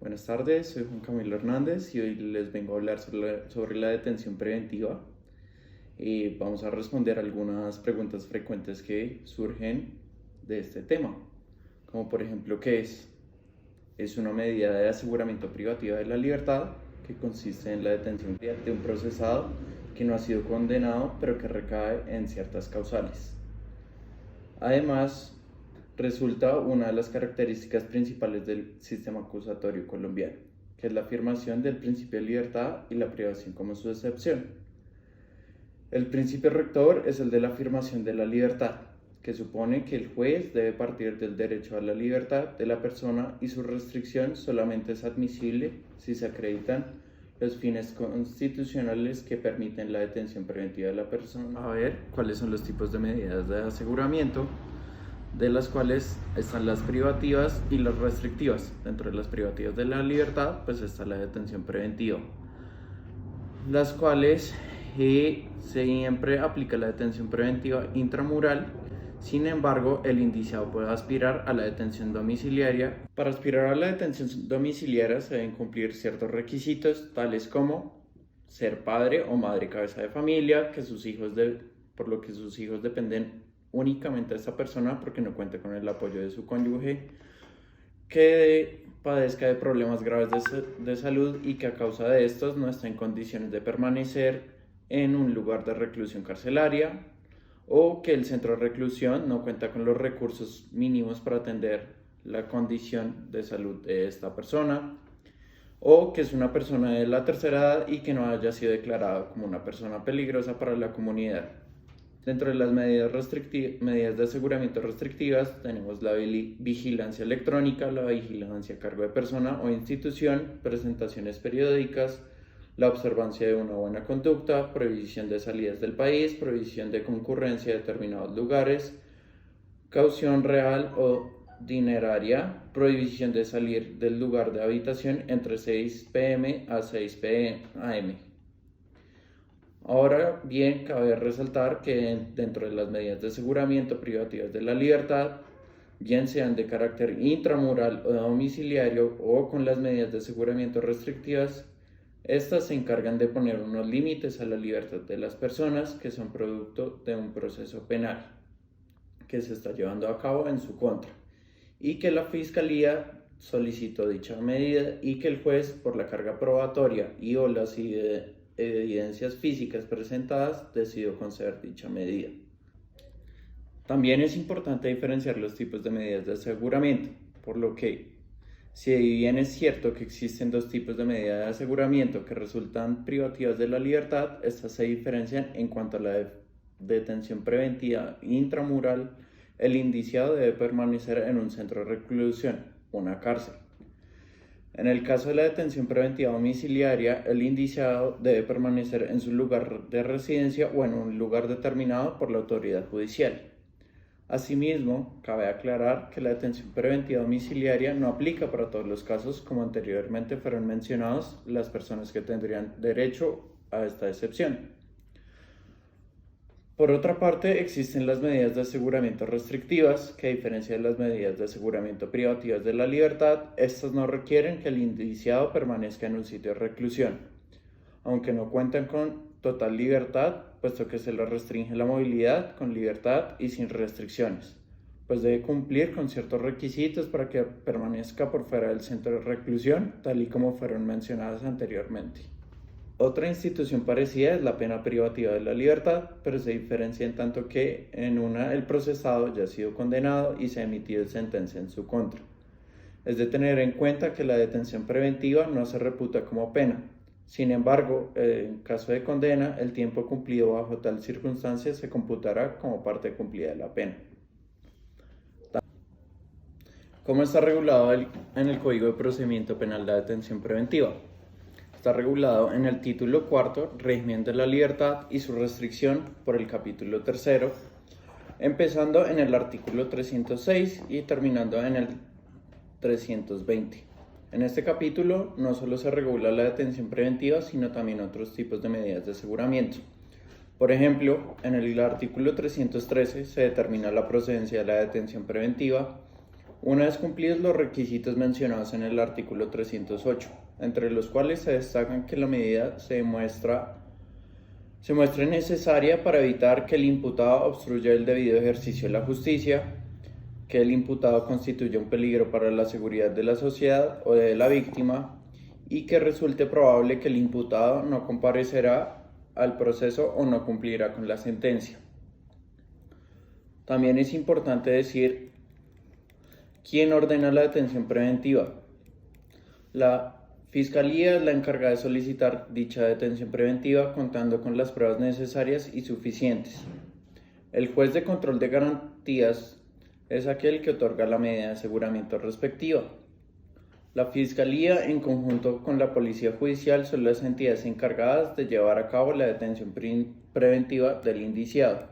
Buenas tardes, soy Juan Camilo Hernández y hoy les vengo a hablar sobre la detención preventiva. Vamos a responder algunas preguntas frecuentes que surgen de este tema, como por ejemplo, ¿qué es? Es una medida de aseguramiento privativa de la libertad que consiste en la detención de un procesado que no ha sido condenado pero que recae en ciertas causales. Además, resulta una de las características principales del sistema acusatorio colombiano, que es la afirmación del principio de libertad y la privación como su excepción. El principio rector es el de la afirmación de la libertad, que supone que el juez debe partir del derecho a la libertad de la persona y su restricción solamente es admisible si se acreditan los fines constitucionales que permiten la detención preventiva de la persona. A ver, ¿cuáles son los tipos de medidas de aseguramiento? De las cuales están las privativas y las restrictivas. Dentro de las privativas de la libertad, pues está la detención preventiva, las cuales siempre aplica la detención preventiva intramural. Sin embargo, el indiciado puede aspirar a la detención domiciliaria. Para aspirar a la detención domiciliaria se deben cumplir ciertos requisitos, tales como ser padre o madre cabeza de familia, por lo que sus hijos dependen únicamente de esta persona porque no cuenta con el apoyo de su cónyuge, que padezca de problemas graves de salud y que a causa de estos no está en condiciones de permanecer en un lugar de reclusión carcelaria, o que el centro de reclusión no cuenta con los recursos mínimos para atender la condición de salud de esta persona, o que es una persona de la tercera edad y que no haya sido declarada como una persona peligrosa para la comunidad. Dentro de las medidas de aseguramiento restrictivas tenemos la vigilancia electrónica, la vigilancia a cargo de persona o institución, presentaciones periódicas, la observancia de una buena conducta, prohibición de salidas del país, prohibición de concurrencia a determinados lugares, caución real o dineraria, prohibición de salir del lugar de habitación entre 6 p.m. a 6 a.m. Ahora bien, cabe resaltar que dentro de las medidas de aseguramiento privativas de la libertad, bien sean de carácter intramural o domiciliario o con las medidas de aseguramiento restrictivas, estas se encargan de poner unos límites a la libertad de las personas que son producto de un proceso penal que se está llevando a cabo en su contra y que la Fiscalía solicitó dicha medida y que el juez, por la carga probatoria y o las evidencias físicas presentadas, decidió conceder dicha medida. También es importante diferenciar los tipos de medidas de aseguramiento, por lo que, si bien es cierto que existen dos tipos de medidas de aseguramiento que resultan privativas de la libertad, estas se diferencian en cuanto a la detención preventiva intramural. El indiciado debe permanecer en un centro de reclusión, una cárcel. En el caso de la detención preventiva domiciliaria, el indiciado debe permanecer en su lugar de residencia o en un lugar determinado por la autoridad judicial. Asimismo, cabe aclarar que la detención preventiva domiciliaria no aplica para todos los casos, como anteriormente fueron mencionados las personas que tendrían derecho a esta excepción. Por otra parte, existen las medidas de aseguramiento restrictivas, que a diferencia de las medidas de aseguramiento privativas de la libertad, estas no requieren que el indiciado permanezca en un sitio de reclusión, aunque no cuentan con total libertad, puesto que se le restringe la movilidad con libertad y sin restricciones, pues debe cumplir con ciertos requisitos para que permanezca por fuera del centro de reclusión, tal y como fueron mencionadas anteriormente. Otra institución parecida es la pena privativa de la libertad, pero se diferencia en tanto que en una el procesado ya ha sido condenado y se ha emitido sentencia en su contra. Es de tener en cuenta que la detención preventiva no se reputa como pena. Sin embargo, en caso de condena, el tiempo cumplido bajo tal circunstancia se computará como parte cumplida de la pena. ¿Cómo está regulado en el Código de Procedimiento Penal la detención preventiva? Está regulado en el título cuarto, régimen de la libertad y su restricción, por el capítulo tercero, empezando en el artículo 306 y terminando en el 320. En este capítulo no solo se regula la detención preventiva, sino también otros tipos de medidas de aseguramiento. Por ejemplo, en el artículo 313 se determina la procedencia de la detención preventiva, una vez cumplidos los requisitos mencionados en el artículo 308, entre los cuales se destacan que la medida se muestre necesaria para evitar que el imputado obstruya el debido ejercicio de la justicia, que el imputado constituya un peligro para la seguridad de la sociedad o de la víctima y que resulte probable que el imputado no comparecerá al proceso o no cumplirá con la sentencia. También es importante decir quién ordena la detención preventiva. La Fiscalía es la encargada de solicitar dicha detención preventiva contando con las pruebas necesarias y suficientes. El juez de control de garantías es aquel que otorga la medida de aseguramiento respectiva. La Fiscalía, en conjunto con la Policía Judicial, son las entidades encargadas de llevar a cabo la detención preventiva del indiciado.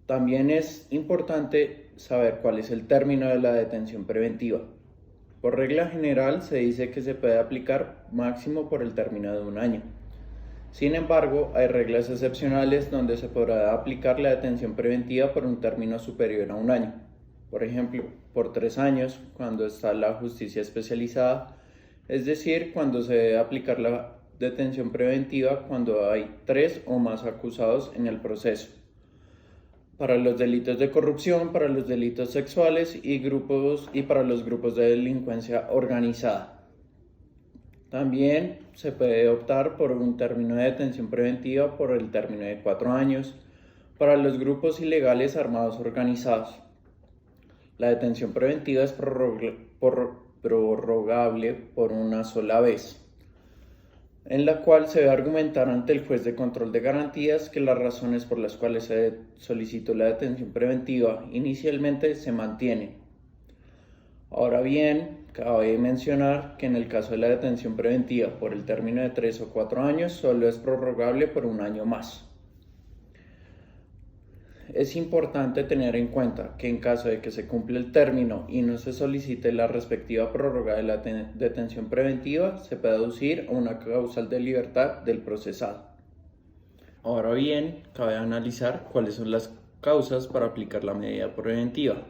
También es importante saber cuál es el término de la detención preventiva. Por regla general, se dice que se puede aplicar máximo por el término de 1 año. Sin embargo, hay reglas excepcionales donde se podrá aplicar la detención preventiva por un término superior a 1 año. Por ejemplo, por 3 años, cuando está la justicia especializada, es decir, cuando se debe aplicar la detención preventiva cuando hay 3 o más acusados en el proceso. Para los delitos de corrupción, para los delitos sexuales y para los grupos de delincuencia organizada. También se puede optar por un término de detención preventiva por el término de 4 años para los grupos ilegales armados organizados. La detención preventiva es prorrogable por una sola vez, en la cual se debe argumentar ante el juez de control de garantías que las razones por las cuales se solicitó la detención preventiva inicialmente se mantienen. Ahora bien, cabe mencionar que en el caso de la detención preventiva por el término de 3 o 4 años, solo es prorrogable por 1 año más. Es importante tener en cuenta que en caso de que se cumpla el término y no se solicite la respectiva prórroga de la detención preventiva, se puede aducir a una causal de libertad del procesado. Ahora bien, cabe analizar cuáles son las causas para aplicar la medida preventiva.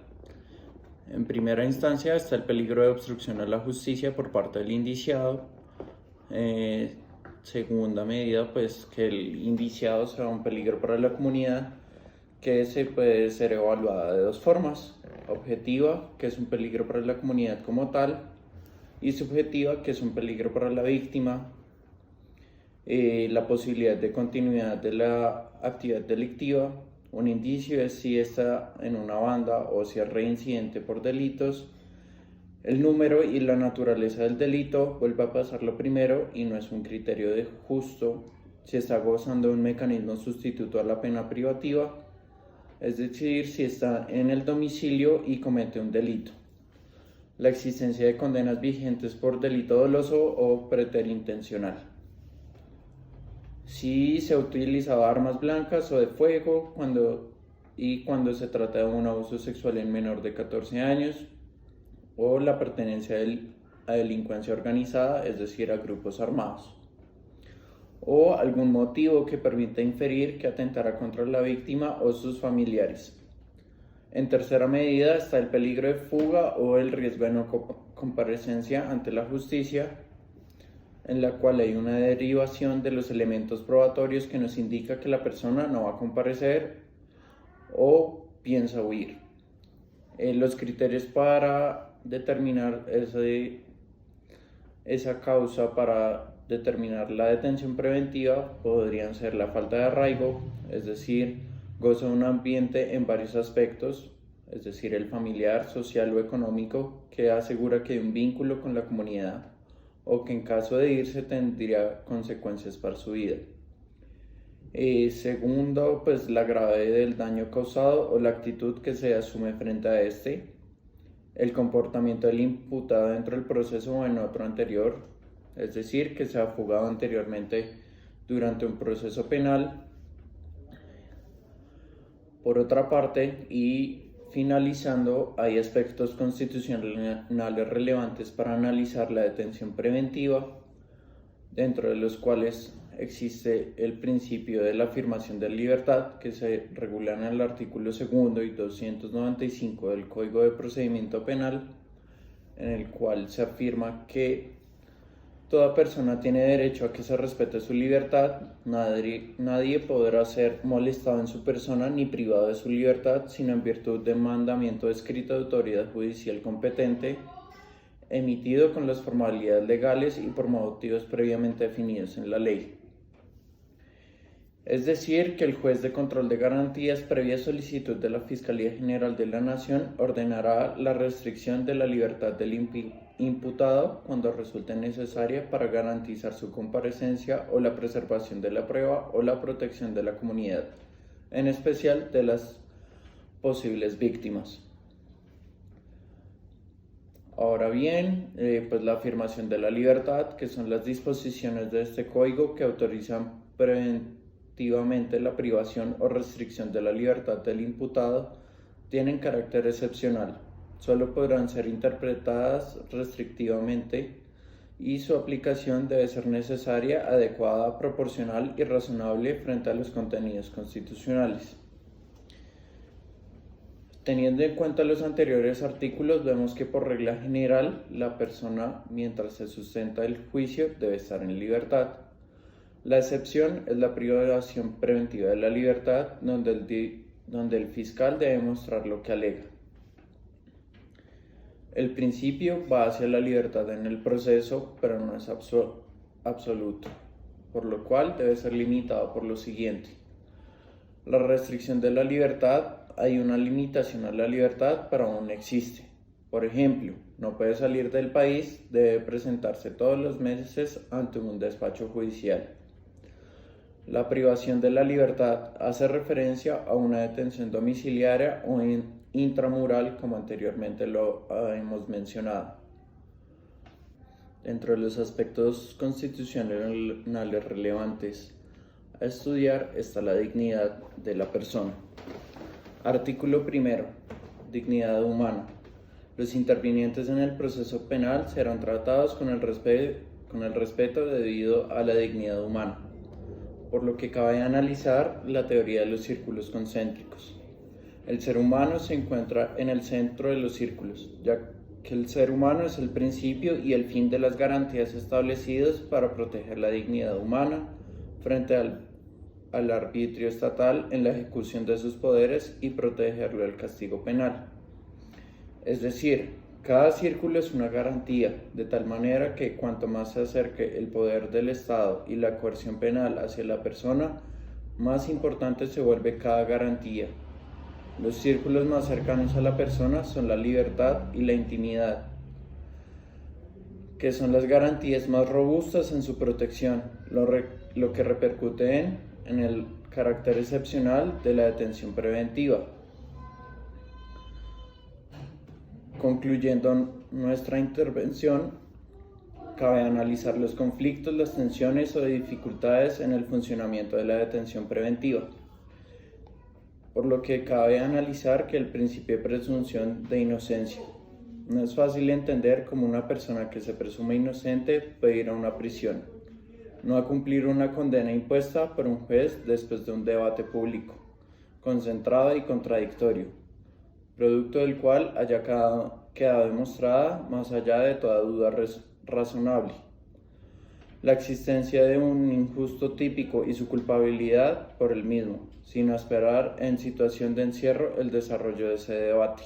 En primera instancia está el peligro de obstrucción a la justicia por parte del indiciado. Segunda medida, pues que el indiciado sea un peligro para la comunidad, que se puede ser evaluada de 2 formas: objetiva, que es un peligro para la comunidad como tal, y subjetiva, que es un peligro para la víctima. La posibilidad de continuidad de la actividad delictiva. Un indicio es si está en una banda o si es reincidente por delitos. El número y la naturaleza del delito vuelve a pasar lo primero y no es un criterio de justo si está gozando de un mecanismo sustituto a la pena privativa, es decir, si está en el domicilio y comete un delito. La existencia de condenas vigentes por delito doloso o preterintencional. Si se ha utilizado armas blancas o de fuego cuando se trata de un abuso sexual en menor de 14 años, o la pertenencia a delincuencia organizada, es decir, a grupos armados, o algún motivo que permita inferir que atentará contra la víctima o sus familiares. En tercera medida está el peligro de fuga o el riesgo de no comparecencia ante la justicia, en la cual hay una derivación de los elementos probatorios que nos indica que la persona no va a comparecer o piensa huir. Los criterios para determinar esa causa, para determinar la detención preventiva, podrían ser la falta de arraigo, es decir, goza de un ambiente en varios aspectos, es decir, el familiar, social o económico, que asegura que hay un vínculo con la comunidad o que en caso de irse tendría consecuencias para su vida. Segundo, pues la gravedad del daño causado o la actitud que se asume frente a este, el comportamiento del imputado dentro del proceso o en otro anterior, es decir, que se ha fugado anteriormente durante un proceso penal. Por otra parte, y finalizando, hay aspectos constitucionales relevantes para analizar la detención preventiva, dentro de los cuales existe el principio de la afirmación de libertad que se regula en el artículo 2 y 295 del Código de Procedimiento Penal, en el cual se afirma que toda persona tiene derecho a que se respete su libertad, nadie podrá ser molestado en su persona ni privado de su libertad, sino en virtud de mandamiento escrito de autoridad judicial competente, emitido con las formalidades legales y por motivos previamente definidos en la ley. Es decir, que el juez de control de garantías, previa solicitud de la Fiscalía General de la Nación, ordenará la restricción de la libertad del imputado cuando resulte necesaria para garantizar su comparecencia o la preservación de la prueba o la protección de la comunidad, en especial de las posibles víctimas. Ahora bien, pues la afirmación de la libertad, que son las disposiciones de este código que autorizan preventivamente la privación o restricción de la libertad del imputado, tienen carácter excepcional. Solo podrán ser interpretadas restrictivamente y su aplicación debe ser necesaria, adecuada, proporcional y razonable frente a los contenidos constitucionales. Teniendo en cuenta los anteriores artículos, vemos que por regla general la persona, mientras se sustenta el juicio, debe estar en libertad. La excepción es la privación preventiva de la libertad, donde el fiscal debe mostrar lo que alega. El principio va hacia la libertad en el proceso, pero no es absoluto, por lo cual debe ser limitado por lo siguiente. La restricción de la libertad: hay una limitación a la libertad, pero aún existe. Por ejemplo, no puede salir del país, debe presentarse todos los meses ante un despacho judicial. La privación de la libertad hace referencia a una detención domiciliaria o intramural, como anteriormente lo hemos mencionado. Dentro de los aspectos constitucionales relevantes a estudiar está la dignidad de la persona. Artículo 1. Dignidad humana. Los intervinientes en el proceso penal serán tratados con el respeto debido a la dignidad humana, por lo que cabe analizar la teoría de los círculos concéntricos. El ser humano se encuentra en el centro de los círculos, ya que el ser humano es el principio y el fin de las garantías establecidas para proteger la dignidad humana frente al arbitrio estatal en la ejecución de sus poderes y protegerlo del castigo penal. Es decir, cada círculo es una garantía, de tal manera que cuanto más se acerque el poder del Estado y la coerción penal hacia la persona, más importante se vuelve cada garantía. Los círculos más cercanos a la persona son la libertad y la intimidad, que son las garantías más robustas en su protección, lo que repercute en el carácter excepcional de la detención preventiva. Concluyendo nuestra intervención, cabe analizar los conflictos, las tensiones o dificultades en el funcionamiento de la detención preventiva, por lo que cabe analizar que el principio de presunción de inocencia. No es fácil entender cómo una persona que se presume inocente puede ir a una prisión, no a cumplir una condena impuesta por un juez después de un debate público, concentrado y contradictorio, producto del cual haya quedado demostrada, más allá de toda duda razonable, la existencia de un injusto típico y su culpabilidad por el mismo, sino esperar en situación de encierro el desarrollo de ese debate.